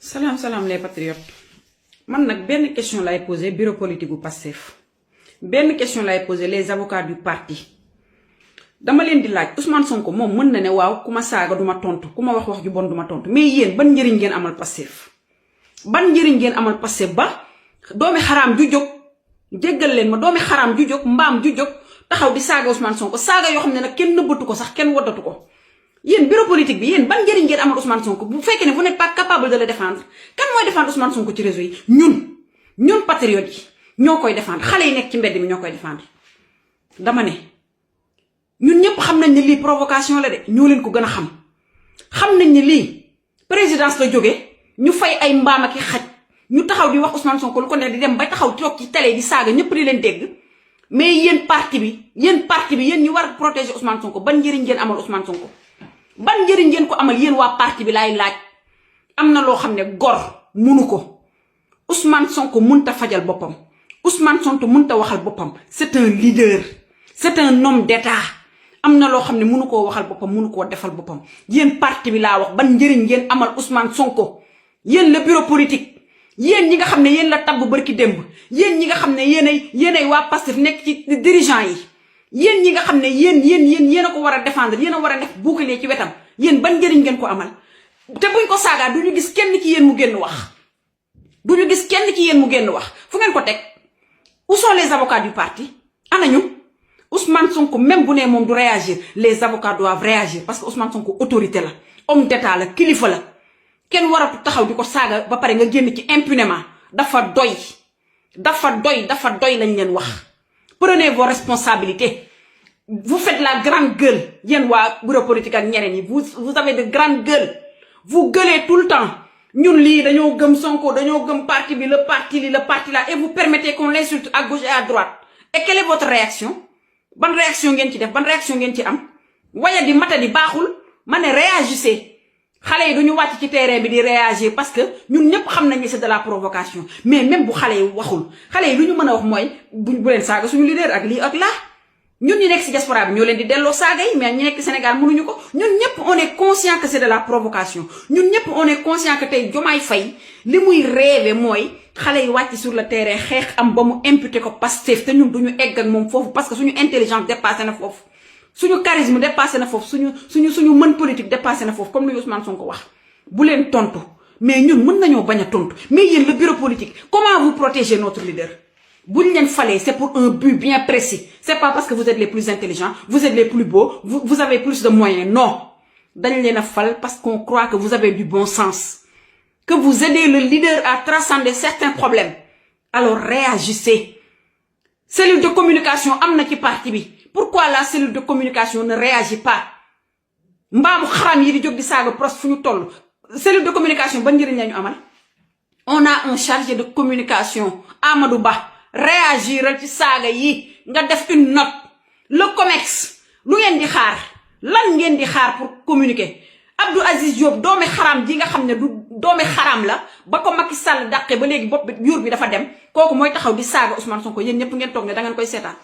Salam les patriotes man nag benn question lay poser bureau politique bu Pastef benn question lay poser les avocats du parti dama leen di laaj Ousmane Sonko moom mën na ne waaw ku ma saaga duma tontu ku ma wax ju bon duma tontu mais yéen ban njëriñ ngeen amal Pastef ban njëriñ ngeen amal Pastef ba doomi xaraam ju jóg jéggal leen ma doomi xaraam ju jóg mbaam ju jóg taxaw di saaga Ousmane Sonko saaga yoo xam ne nag kenn nëbbatu ko sax kenn waddatu ko. Yéen bureau politique bi yéen ban njëriñ ngeen amal Ousmane Sonko bu fekkee ne vous n'êtes pas capable de le défendre kan mooy défendre Ousmane Sonko ci réseau yi ñun patriotes yi ñoo koy défendre xale yi nekk ci mbedd mi ñoo koy défendre. dama ne ñun ñëpp xam nañ ne lii provocation la de ñoo leen ko gën a xam nañ ne lii présidence la jóge ñu fay ay mbaam ak i xaj ñu taxaw di wax Ousmane Sonko lu ko ne di dem ba taxaw toog ci télé di saaga ñëpp di leen dégg mais yéen parti bi yéen ñu war protéger Ousmane Sonko ban njëriñ ngeen amal Ousmane Sonko. ban njëriñ ngeen ko amal yéen waa parti bi laay laaj am na loo xam ne gor munu ko Ousmane Sonko munta fajal boppam Ousmane Sonko munta waxal boppam c'est un leader c'est un homme d'état am na loo xam ne munu koo waxal boppam munu koo defal boppam yéen parti bi laa wax ban njëriñ ngeen amal Ousmane Sonko yéen le bureau politique yéen ñi nga xam ne yéen la tabb barki démb yéen ñi nga xam ne yéenay waa Pastef nekk ci dirigeant yi yéen ñi nga xam ne yéen a ko war a défendre yéen a war a def bouclier ci wetam yéen ban njëriñ ngeen ko amal te buñ ko saagaa du ñu gis kenn ci yéen mu génn wax du ñu gis kenn ci yéen mu génn wax fu ngeen ko teg où sont les avocats du parti anañu Ousmane Sonko même bu ne moom du réagir les avocats doivent réagir parce que Ousmane Sonko autorité la homme d'état la kilifa la kenn waratu taxaw di ko saaga ba pare nga génn ci impunément dafa doy lañ leen wax. Prenez vos responsabilités. Vous faites la grande gueule. Yen wa bureau politique ak ñeneen yi vous avez de grandes gueules. Vous gueulez tout le temps. Ñun li dañoo gëm Sonko, dañoo gëm parti bi, le parti là et vous permettez qu'on l'insulte à gauche et à droite. Et quelle est votre réaction? Ban réaction ngeen ci def? Ban réaction ngeen ci am? Waya di mata di baaxul, mané réagissez. Xalé yi duñu wacc ci terrain bi di réagir parce que ñun ñëpp xam nañ c'est de la provocation mais même bu xalé yi waxul xalé yi lu ñu mën a wax mooy bu leen saaga suñu leader ak lii ak laa ñun ñu nekk ci diaspora bi ñoo leen di delloo saaga yi mais ñu nekk Sénégal mënuñu ko ñun ñëpp on est conscient que c'est de la provocation ñun ñëpp on est conscient que tey Diomaye Faye li muy rêvé mooy xale yi wàcc sur le terrain xeex am ba mu imputé ko Pastef te ñun duñu egg ak moom foofu parce que suñu intelligence dépassé na foofu suñu charisme dépassé na foofu suñu mën politique dépassé na foofu comme ni Ousmane Sonko wax bu leen tontu mais ñun mën nañoo bañ a tontu mais yéen le bureau politique comment vous protégez notre leader buñ leen falee c'est pour un but bien précis c'est pas parce que vous êtes les plus intelligents vous êtes les plus beaux vous avez plus de moyens non dañ leen a fal parce qu'on croit que vous avez du bon sens que vous aidez le leader à transcender certains problèmes alors réagissez cellule de communication am na ci parti bi. Pourquoi la cellule de communication ne réagit pas? Mbaamu xaram yi di jóg di saaga pros fu ñu toll cellule de communication ban njëriñ la ñu amal. On a un chargé de communication Amadou Ba réagiral ci saaga yi nga def une note le COMEX lu ngeen di xaar lan ngeen di xaar pour communiquer Abdou Aziz Diop doomi xaram ji nga xam ne du doomi xaram la ba ko Macky Sall dàqe ba léegi bopp bi yuur bi dafa dem kooku mooy taxaw di saaga Ousmane Sonko yéen ñëpp ngeen toog ne da ngeen koy seetaan.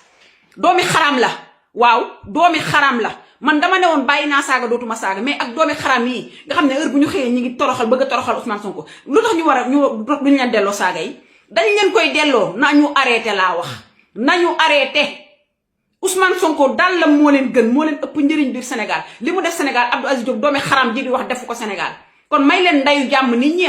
doomi xaram la waaw doomi xaram la man dama ne woon bàyyi naa saaga dootuma saaga mais ak doomi xaram yi nga xam ne heure bu ñu xëyee ñi ngi toroxal bëgg a toroxal Ousmane Sonko lu tax ñu war a duñu leen delloo saaga yi dañ leen koy delloo nañu arrêté laa wax nañu arrêté Ousmane Sonko daal la moo leen gën moo leen ëpp njëriñ biir Sénégal li mu def Sénégal Abdou Aziz Diop doomi xaram ji di wax defu ko Sénégal kon may leen ndayu jàmm nit ñi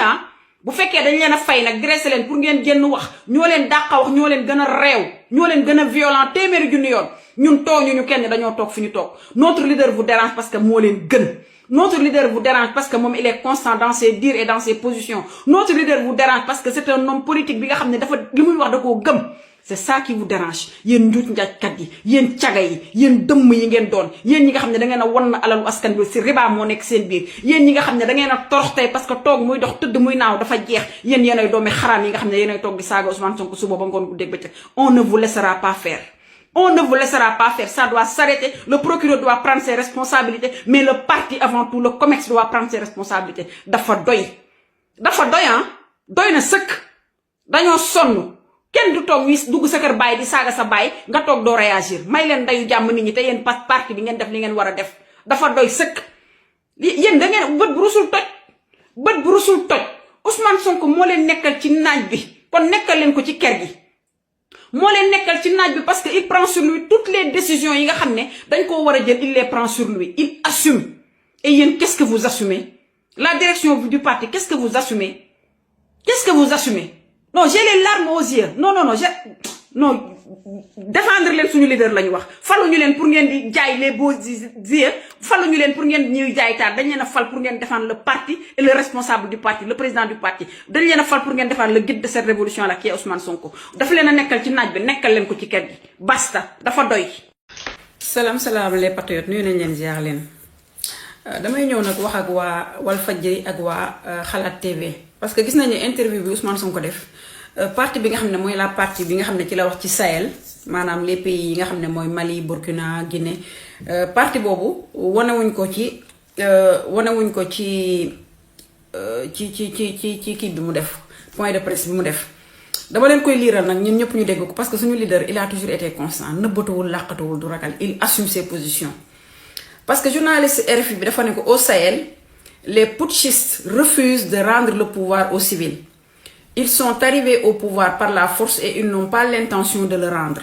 bu fekkee dañ leen a fay nag dressé leen pour ngeen génn wax ñoo leen dàqa wax ñoo leen gën a réew ñoo leen gën a violent téeméeri junni yoon ñun tooñuñu kenn dañoo toog fi ñu toog notre leader vous dérange parce que moo leen gën notre leader vous dérange parce que moom il est constant dans ses dires et dans ses positions notre leader vous dérange parce que c'est un homme politique bi nga xam ne dafa li muy wax da koo gëm c'est ça qui vous dérange yéen njuuj njaajkat yi yéen caga yi yéen dëmm yi ngeen doon yéen ñi nga xam ne da ngeen a wan alalu askan bi si riba moo nekk seen biir yéen ñi nga xam ne da ngeen a torox tey parce que toog muy dox tëdd muy naaw dafa jeex yéen yéenay doomi xaraam yi nga xam ne yéenay toog di saaga Ousmane Sonko suba ba ngoon guddeeg bëccëg on ne vous laissera pas faire on ne vous laissera pas faire ça doit s'arrêter le procureur doit prendre ses responsabilités mais le parti avant tout le COMEX doit prendre ses responsabilités dafa doy doy na sëkk dañoo sonn kenn du toog ñuy dugg sa kër baay di saaga sa baay nga toog doo réagir may leen ndayu jàmm nit ñi te yéen parti bi ngeen def li ngeen war a def dafa doy sëkk yéen da ngeen bët bu rusul toj Ousmane Sonko moo leen nekkal ci naaj bi kon nekkal leen ko ci kër gi moo leen nekkal ci naaj bi parce que il prend sur lui toutes les décisions yi nga xam ne dañ koo war a jël il les prend sur lui il assume et yéen qu'est-ce que vous assumez la direction du parti qu'est-ce que vous assumez non j'ai les larmes aux yeux non défendre leen suñu leader la ñu wax faluñu leen pour ngeen di jaay les beaux yeux faluñu leen pour ngeen ñuy jaay taar dañ leen a fal pour ngeen défendre le parti et le responsable du parti le président du parti dañ leen a fal pour ngeen défendre le guide de cette révolution là qui est Ousmane Sonko dafa leen a nekkal ci naaj bi nekkal leen ko ci kër gi basta dafa doy. salaam les patriotes nuyu nañ leen ziar leen damay ñëw nag wax ak waa Walfadjri ak waa Xalaat TV parce que gis nañu interview bi Ousmane Sonko def. parti bi nga xam ne mooy la partie bi nga xam ne ci la wax ci Sahel maanaam les pays yi nga xam ne mooy Mali Burkina Guinée parti boobu wanewuñ ko ci kii bi mu def point de presse bi mu def dama leen koy liiral nag ñun ñëpp ñu dégg ko parce que suñu leader il a toujours été constant nëbbatuwul làqatuwul du ragal il assume ses positions parce que journaliste RFI bi dafa ne ko au Sahel les putschistes refusent de rendre le pouvoir aux civils. Ils sont arrivés au pouvoir par la force et ils n'ont pas l'intention de le rendre.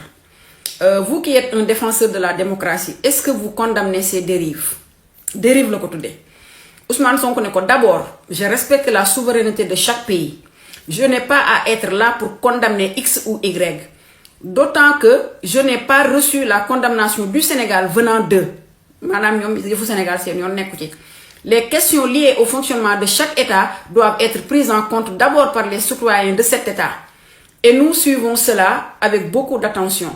Vous qui êtes un défenseur de la démocratie, est-ce que vous condamnez ces dérives? Dérives le côté. Ousmane Sonko ne ko d'abord, je respecte la souveraineté de chaque pays. Je n'ai pas à être là pour condamner X ou Y. D'autant que je n'ai pas reçu la condamnation du Sénégal venant d'eux. Madame ñoom yëfu Sénégal c'est ñoom nekku ci. Les questions liées au fonctionnement de chaque État doivent être prises en compte d'abord par les citoyens de cet État. Et nous suivons cela avec beaucoup d'attention.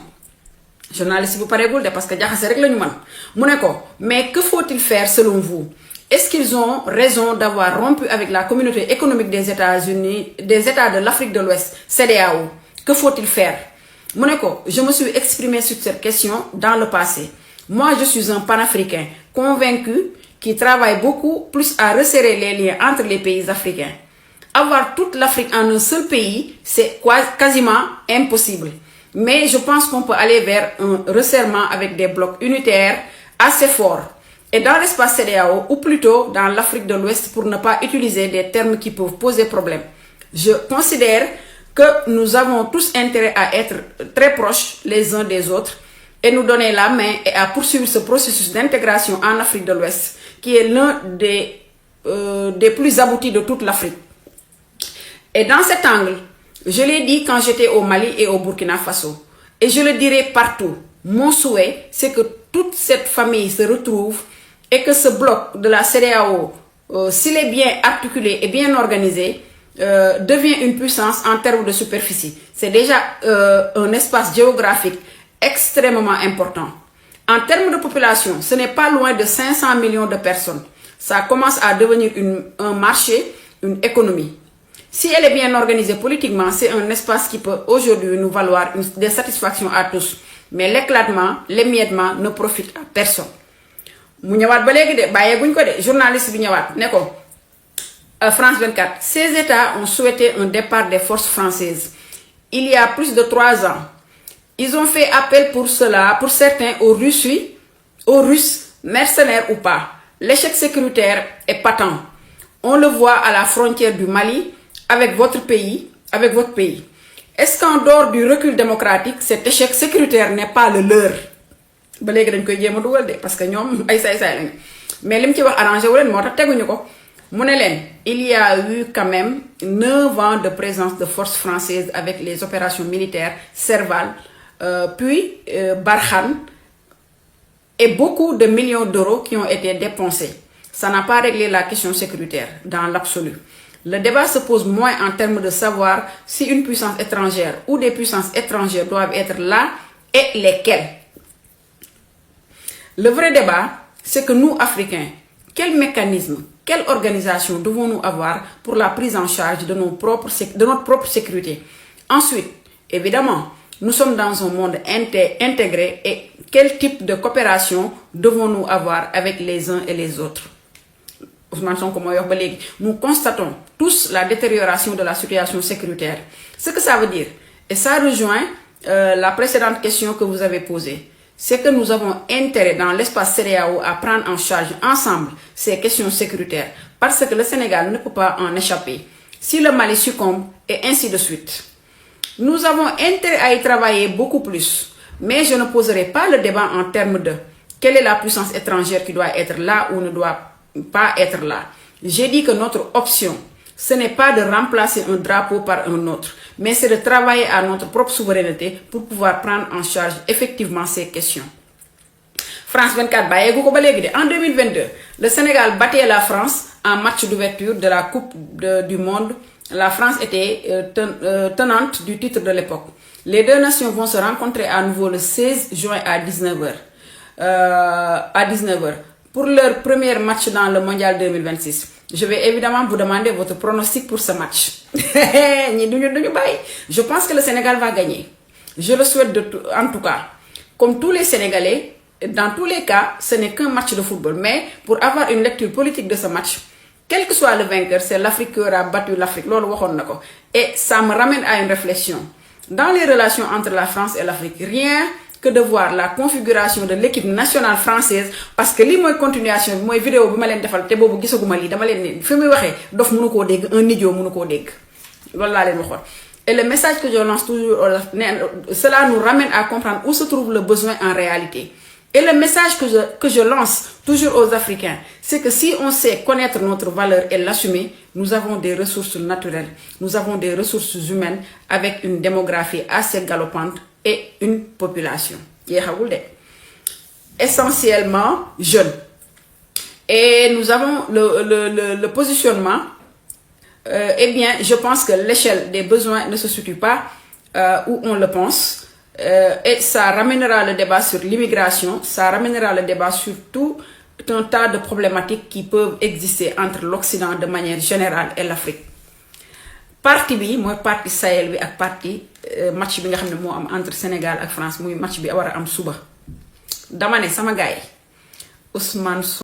Journaliste bu pareegul de parce que jaxase rek la ñu mën mu ne ko mais que faut-il faire selon vous? Est-ce qu'ils ont raison d'avoir rompu avec la communauté économique des États-Unis, des États de l'Afrique de l'Ouest, CEDEAO? Que faut-il faire? Mu ne ko je me suis exprimé sur cette question dans le passé. Moi, je suis un panafricain convaincu qui travaille beaucoup plus à resserrer les liens entre les pays africains. Avoir toute l'Afrique en un seul pays, c'est quasiment impossible. Mais je pense qu'on peut aller vers un resserrement avec des blocs unitaires assez forts. Et dans l'espace CEDEAO, ou plutôt dans l'Afrique de l'Ouest, pour ne pas utiliser des termes qui peuvent poser problème. Je considère que nous avons tous intérêt à être très proches les uns des autres et nous donner la main et à poursuivre ce processus d'intégration en Afrique de l'Ouest qui est l'un des plus aboutis de toute l'Afrique. Et dans cet angle, je l'ai dit quand j'étais au Mali et au Burkina Faso, et je le dirai partout, mon souhait, c'est que toute cette famille se retrouve et que ce bloc de la CEDEAO, s'il est bien articulé et bien organisé, devient une puissance en termes de superficie. C'est déjà un espace géographique extrêmement important. En termes de population, ce n'est pas loin de 500 millions de personnes. Ça commence à devenir un marché, une économie. Si elle est bien organisée politiquement, c'est un espace qui peut aujourd'hui nous valoir des satisfactions à tous. Mais l'éclatement, l'émiettement ne profite à personne. Mu ñëwaat ba léegi de bàyyeeguñ ko de journaliste bi ñëwaat ne ko France 24. Ces États ont souhaité un départ des forces françaises il y a plus de 3 ans. Ils ont fait appel pour cela, pour certains, aux Russes, mercenaires ou pas. L'échec sécuritaire est patent. On le voit à la frontière du Mali avec votre pays. Est-ce qu'en dehors du recul démocratique, cet échec sécuritaire n'est pas le leur? Ba léegi dañ koy jéem a dugal de parce que ñoom ay saay-saay lañu mais li mu ci wax arrangé wu leen moo tax teguñu ko mu ne leen il y a eu quand même 9 ans de présence de forces françaises avec les opérations militaires Serval, puis Barkhane et beaucoup de millions d'euros qui ont été dépensés. Ça n'a pas réglé la question sécuritaire dans l'absolu. Le débat se pose moins en termes de savoir si une puissance étrangère ou des puissances étrangères doivent être là et lesquelles. Le vrai débat, c'est que nous, Africains, quel mécanisme, quelle organisation devons-nous avoir pour la prise en charge de notre propre sécurité? Ensuite, évidemment, nous sommes dans un monde intégré et quel type de coopération devons-nous avoir avec les uns et les autres? Ousmane Sonko mooy wax ba léegi nous constatons tous la détérioration de la situation sécuritaire. Ce que ça veut dire, et ça rejoint la précédente question que vous avez posée, c'est que nous avons intérêt dans l'espace CEDEAO à prendre en charge ensemble ces questions sécuritaires parce que le Sénégal ne peut pas en échapper. si le Mali succombe, et ainsi de suite. Nous avons intérêt à y travailler beaucoup plus, mais je ne poserai pas le débat en termes de quelle est la puissance étrangère qui doit être là ou ne doit pas être là. J'ai dit que notre option, ce n'est pas de remplacer un drapeau par un autre, mais c'est de travailler à notre propre souveraineté pour pouvoir prendre en charge effectivement ces questions. France 24, en 2022, le Sénégal battait la France en match d'ouverture de la Coupe du Monde. La France était tenante du titre de l'époque. Les deux nations vont se rencontrer à nouveau le 16 juin à 19h. Pour leur premier match dans le Mondial 2026. Je vais évidemment vous demander votre pronostic pour ce match. Je pense que le Sénégal va gagner. Je le souhaite en tout cas. Comme tous les Sénégalais, dans tous les cas, ce n'est qu'un match de football. Mais pour avoir une lecture politique de ce match, quel que soit le vainqueur, c'est l'Afrique qui aura battu l'Afrique. Et ça me ramène à une réflexion. Dans les relations entre la France et l'Afrique, rien que de voir la configuration de l'équipe nationale française, parce que li moy continuation moy vidéo bima len defal té bobu gisaguma li dama len fi muy waxé dof mënu ko dégg un idiot mënu ko dégg loolu la len waxone. Et le message que je lance toujours, cela nous ramène à comprendre où se trouve le besoin en réalité. Et le message que je lance toujours aux Africains, c'est que si on sait connaître notre valeur et l'assumer, nous avons des ressources naturelles, nous avons des ressources humaines avec une démographie assez galopante et une population essentiellement jeune. Et nous avons le positionnement. Eh bien, je pense que l'échelle des besoins ne se situe pas où on le pense. Et ça ramènera le débat sur l'immigration, ça ramènera le débat sur tout un tas de problématiques qui peuvent exister entre l'Occident de manière générale et l'Afrique. Parti bi moy parti Sahel bi ak parti match bi nga xamné mo am entre Sénégal ak France muy match bi wara am suba dama né sama gaay Ousmane